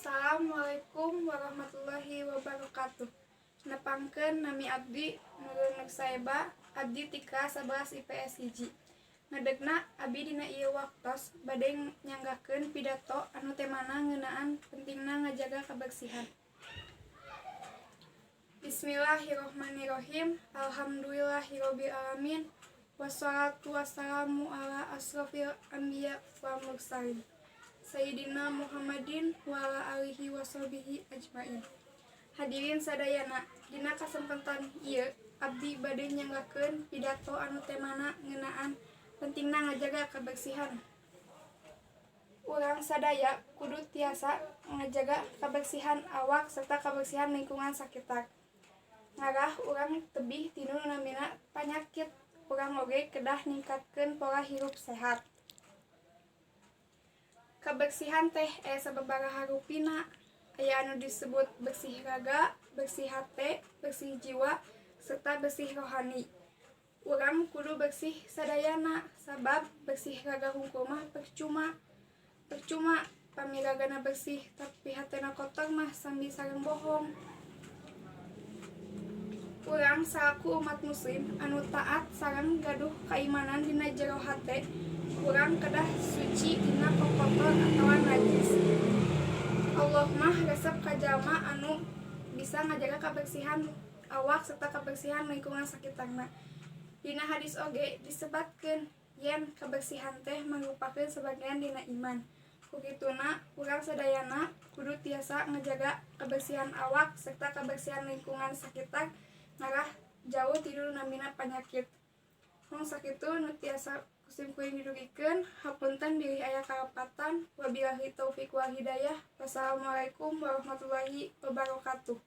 Assalamualaikum warahmatullahi wabarakatuh. Nepangkeun nami abdi Nurul Saeba, abdi tika 11 IPS hiji. Ngadegna abdi dina ieu waktos bade nyanggakeun pidato anu temana ngeunaan pentingna ngajaga kabersihan. Bismillahirrohmanirrohim. Alhamdulillahirabbil alamin. Wassalatu wassalamu ala asrofil anbiya wal mursalin Sayyidina Muhammadin wa ala alihi washabihi ajmain. Hadirin sadayana, dina kasempatan ieu abdi bade nyanggakeun pidato anu temana ngeunaan pentingna ngajaga kabersihan. Urang sadaya kudu tiasa ngajaga kabersihan awak serta kabersihan lingkungan sakitar. Ngarah urang tebih tinu namina panyakit, urang oge kedah ningkatkeun pola hirup sehat. Kabersihan teh sababaraha rupina. Aya anu disebut bersih raga, bersih hate, bersih jiwa, serta bersih rohani. Urang kudu bersih sadayana, sabab bersih raga hungkul mah percuma pamiragana bersih tapi hatena kotor mah sambi sareng bohong. Urang salaku umat muslim anu taat sareng gaduh kaimanan dina jero hate, urang kedah suci dina kokotor atawa najis. Allah mah resep ka jalma anu bisa ngajaga kabersihan awak serta kabersihan lingkungan sakitarna. Dina hadis oge disebatkeun yen kabersihan teh merupakeun sebagian dina iman. Kukituna urang sadayana kudu tiasa ngajaga kabersihan awak serta kabersihan lingkungan sakitar ngarah jauh tidur namina panyakit. Mung sakitu nu tiasa kusim kuring didugikeun, hapunten bilih aya karapatan. Wabillahi taufiq wal hidayah. Wassalamualaikum warahmatullahi wabarakatuh.